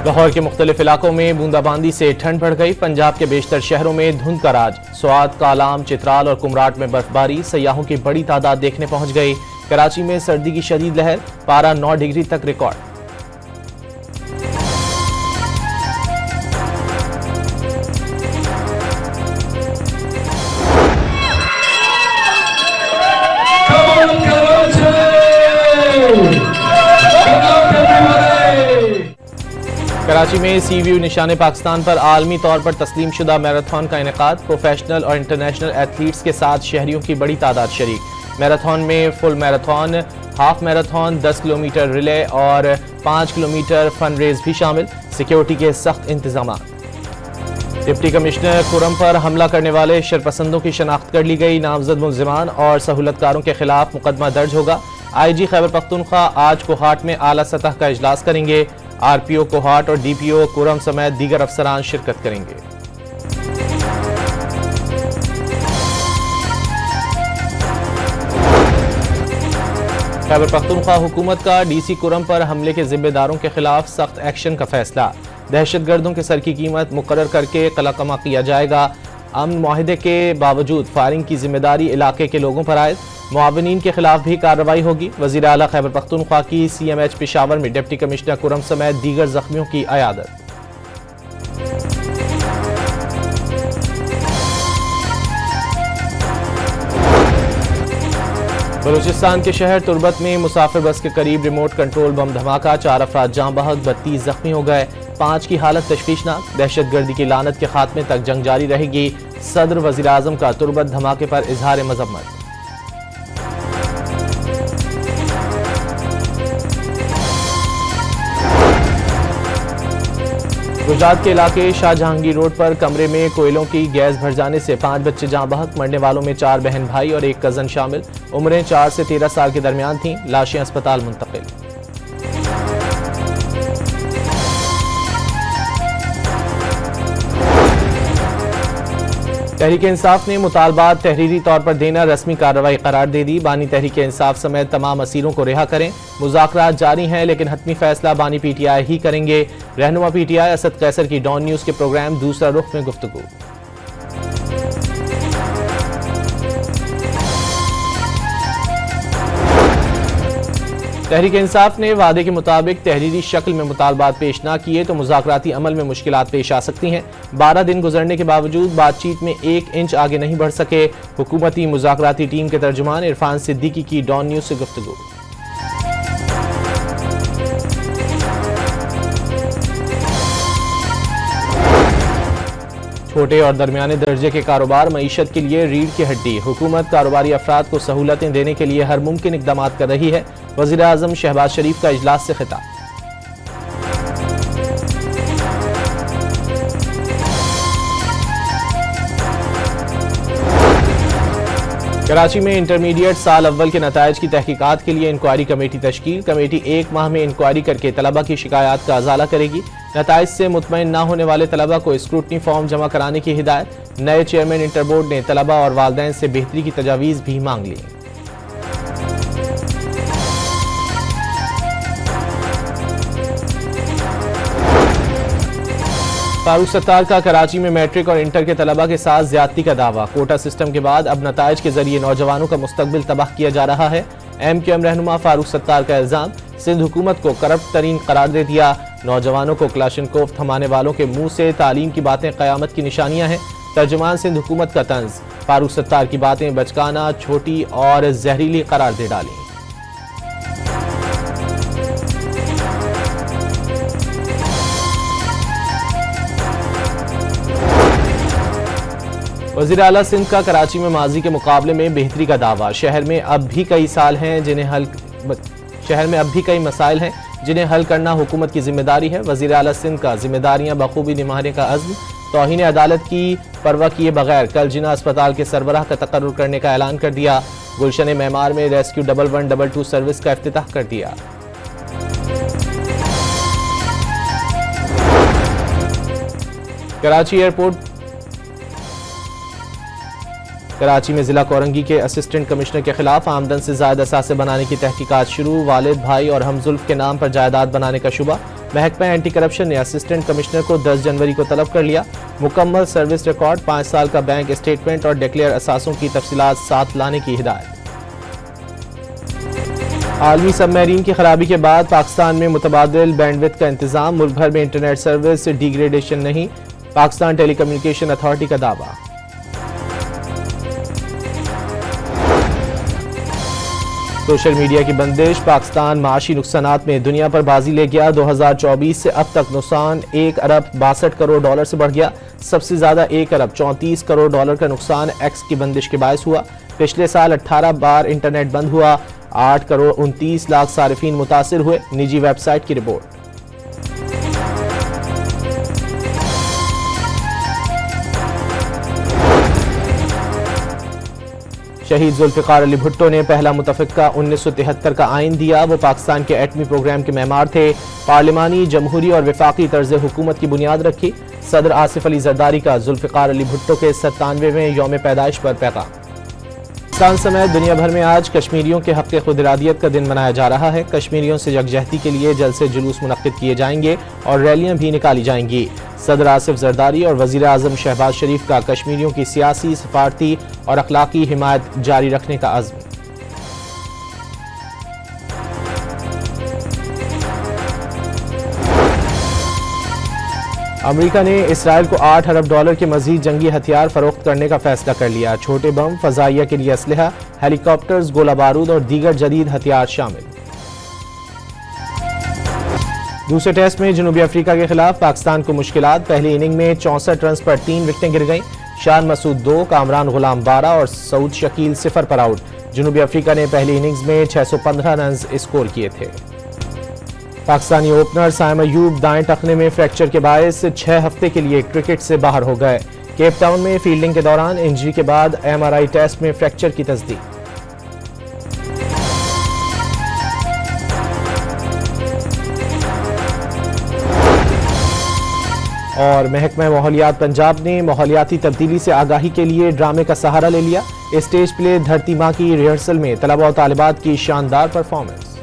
लाहौर के मुख्तलिफ इलाकों में बूंदाबांदी से ठंड बढ़ गई। पंजाब के बेशतर शहरों में धुंध का राज। स्वात, कालाम, चित्राल और कुमराट में बर्फबारी। सयाहों की बड़ी तादाद देखने पहुंच गई। कराची में सर्दी की शदीद लहर, पारा 9 डिग्री तक रिकॉर्ड। कराची में सी व्यू निशाने पाकिस्तान पर आलमी तौर पर तस्लीम शुदा मैराथन का इनेकाद। प्रोफेशनल और इंटरनेशनल एथलीट्स के साथ शहरियों की बड़ी तादाद शरीक। मैराथन में full marathon, half marathon, 10 kilometre relay और 5 किलोमीटर फन रेस भी शामिल। सिक्योरिटी के सख्त इंतजाम। डिप्टी कमिश्नर खुरम पर हमला करने वाले शरपसंदों की शनाख्त कर ली गई। नामजद मुलजिमान और सहूलतकारों के खिलाफ मुकदमा दर्ज होगा। IG खैबर पख्तूनख्वा आज कोहाट में आला सतह का इजलास करेंगे। RPO कोहाट और DPO खुरम समेत दीगर अफसरान शिरकत करेंगे। खैबर पख्तूनख्वा हुकूमत का DC खुरम पर हमले के जिम्मेदारों के खिलाफ सख्त एक्शन का फैसला। दहशतगर्दों के सर की कीमत मुकर्रर करके कलाकमा किया जाएगा। अमन मुआहिदे के बावजूद फायरिंग की जिम्मेदारी इलाके के लोगों पर आए। मुआविनीन के खिलाफ भी कार्रवाई होगी। वज़ीर आला खैबर पख्तूनख्वा की CMH पेशावर में डिप्टी कमिश्नर खुरम समेत दीगर जख्मियों की अयादत। बलूचिस्तान के शहर तुर्बत में मुसाफिर बस के करीब रिमोट कंट्रोल बम धमाका। 4 अफराद जाँ बहक, 32 जख्मी हो गए। 5 की हालत तशवीशनाक। दहशतगर्दी की लानत के खात्मे तक जंग जारी रहेगी। सदर वज़ीर आज़म का तुर्बत धमाके पर इजहार मजम्मत। गुजरात के इलाके शाहजहांगीर रोड पर कमरे में कोयलों की गैस भर जाने से 5 बच्चे जाँ बहक। मरने वालों में 4 बहन भाई और 1 कजन शामिल। उम्रें 4 से 13 साल के दरमियान थीं। लाशें अस्पताल मुंतकिल। तहरीक इंसाफ ने मुतालबात तहरीरी तौर पर देना रस्मी कार्रवाई करार दे दी। बानी तहरीक इंसाफ समेत तमाम असीरों को रिहा करें। मुज़ाकरात जारी हैं लेकिन हतमी फैसला बानी PTI ही करेंगे। रहनुमा PTI असद कैसर की डॉन न्यूज़ के प्रोग्राम दूसरा रुख में गुफ्तगू। तहरीक इंसाफ ने वादे के मुताबिक तहरीरी शक्ल में मुतालबात पेश न किए तो मुज़ाकराती अमल में मुश्किलात पेश आ सकती हैं। 12 दिन गुजरने के बावजूद बातचीत में 1 इंच आगे नहीं बढ़ सके। हुकूमती मुज़ाकराती टीम के तर्जुमान इरफान सिद्दीकी की डॉन न्यूज़ से गुफ्तगू। छोटे और दरमियाने दर्जे के कारोबार मईशत के लिए रीढ़ की हड्डी। हुकूमत कारोबारी अफराद को सहूलतें देने के लिए हर मुमकिन इक़दाम कर रही है। वज़ीर आज़म शहबाज शरीफ का इजलास से खिताब। कराची में इंटरमीडिएट साल अव्वल के नताइज की तहकीकात के लिए इंक्वायरी कमेटी तश्कील। कमेटी 1 माह में इंक्वायरी करके तलबा की शिकायत का अजाला करेगी। नताइज से मुतमईन न होने वाले तलबा को स्क्रूटनी फॉर्म जमा कराने की हिदायत। नए चेयरमैन इंटर बोर्ड ने तलबा और वालिदैन से बेहतरी की तजावीज़ भी मांग ली। फारूक सत्तार का कराची में मैट्रिक और इंटर के तलबा के साथ ज्यादती का दावा। कोटा सिस्टम के बाद अब नताइज के जरिए नौजवानों का मुस्तकबिल तबाह किया जा रहा है। MQM रहनुमा फारूक सत्तार का इल्जाम, सिंध हुकूमत को करप्ट तरीन करार दे दिया। नौजवानों को क्लाशनकोफ थमाने वालों के मुंह से तालीम की बातें क़यामत की निशानियां हैं। तर्जुमान सिंध हुकूमत का तंज, फारूक सत्तार की बातें बचकाना, छोटी और जहरीली करार दे डाली। वज़ीर आला सिंध का कराची में माजी के मुकाबले में बेहतरी का दावा। शहर में अब भी कई मसाइल हैं जिन्हें हल करना हुकूमत की जिम्मेदारी है। वज़ीर आला सिंध का जिम्मेदारियां बखूबी निभाने का अज़्म। तौहीन अदालत की परवाह किए बगैर कल जिना अस्पताल के सरबराह का तकर्रुर करने का ऐलान कर दिया। गुलशन मेमार में रेस्क्यू 1122 सर्विस का इफ्तिताह कर दिया। कराची एयरपोर्ट कराची में जिला कोरंगी के असिस्टेंट कमिश्नर के खिलाफ आमदन से ज्यादा असासे बनाने की तहकीकात शुरू। वालिद, भाई और हमजुल्फ के नाम पर जायदाद बनाने का शुबा। महकमा एंटी करप्शन ने असिस्टेंट कमिश्नर को 10 जनवरी को तलब कर लिया। मुकम्मल सर्विस रिकॉर्ड, 5 साल का बैंक स्टेटमेंट और डिक्लेयर असासों की तफसीलात साथ लाने की हिदायत। आलमी सबमरीन की खराबी के बाद पाकिस्तान में मुतबादिल बैंडविड्थ का इंतजाम, मुल्क भर में इंटरनेट सर्विस डिग्रेडेशन नहीं, पाकिस्तान टेलीकम्युनिकेशन अथॉरिटी का दावा। सोशल मीडिया की बंदिश, पाकिस्तान माशी नुकसानात में दुनिया पर बाजी ले गया। 2024 से अब तक नुकसान $1 अरब 62 करोड़ से बढ़ गया। सबसे ज्यादा $1 अरब 34 करोड़ का नुकसान एक्स की बंदिश के बायस हुआ। पिछले साल 18 बार इंटरनेट बंद हुआ, 8 करोड़ 29 लाख सारिफीन मुतासिर हुए, निजी वेबसाइट की रिपोर्ट। शहीद जुल्फिकार अली भुट्टो ने पहला मुतफिका 1973 का आइन दिया। वो पाकिस्तान के एटमी प्रोग्राम के मेहमान थे। पार्लिमानी, जमहूरी और वफाकी तर्ज हुकूमत की बुनियाद रखी। सदर आसिफ अली जरदारी का जुल्फिकार अली भुट्टो के 97वें यौम पैदाइश पर पैगाम। पाकिस्तान समेत दुनिया भर में आज कश्मीरियों के हक़ खुद इरादियत का दिन मनाया जा रहा है। कश्मीरियों से यकजहती के लिए जलसे जुलूस मुनक्किद किए जाएंगे और रैलियां भी निकाली जाएंगी। सदर आसिफ जरदारी और वज़ीर आज़म शहबाज शरीफ का कश्मीरियों की सियासी, सफारती और अखलाकी हिमायत जारी रखने का अज़्म। अमेरिका ने इसराइल को $8 अरब के मजीद जंगी हथियार फरोख्त करने का फैसला कर लिया। छोटे बम, फजाइया के लिए असलहा, हेलीकॉप्टर्स, गोला बारूद और दीगर जदीद हथियार शामिल। दूसरे टेस्ट में जनूबी अफ्रीका के खिलाफ पाकिस्तान को मुश्किलात। पहली इनिंग में 64 रन पर 3 विकेटें गिर गईं। शान मसूद 2, कामरान गुलाम 12 और सऊद शकील 0 पर आउट। जनूबी अफ्रीका ने पहली इनिंग्स में 615 रन स्कोर किए थे। पाकिस्तानी ओपनर साइम अयूब दाएं टखने में फ्रैक्चर के बायस 6 हफ्ते के लिए क्रिकेट से बाहर हो गए। केप टाउन में फील्डिंग के दौरान इंजरी के बाद MRI टेस्ट में फ्रैक्चर की तस्दीक। और महकमा माहौलियात पंजाब ने माहौलियाती तब्दीली से आगाही के लिए ड्रामे का सहारा ले लिया। स्टेज प्ले धरती माँ की रिहर्सल में तलबा और तालिबात की शानदार परफॉर्मेंस।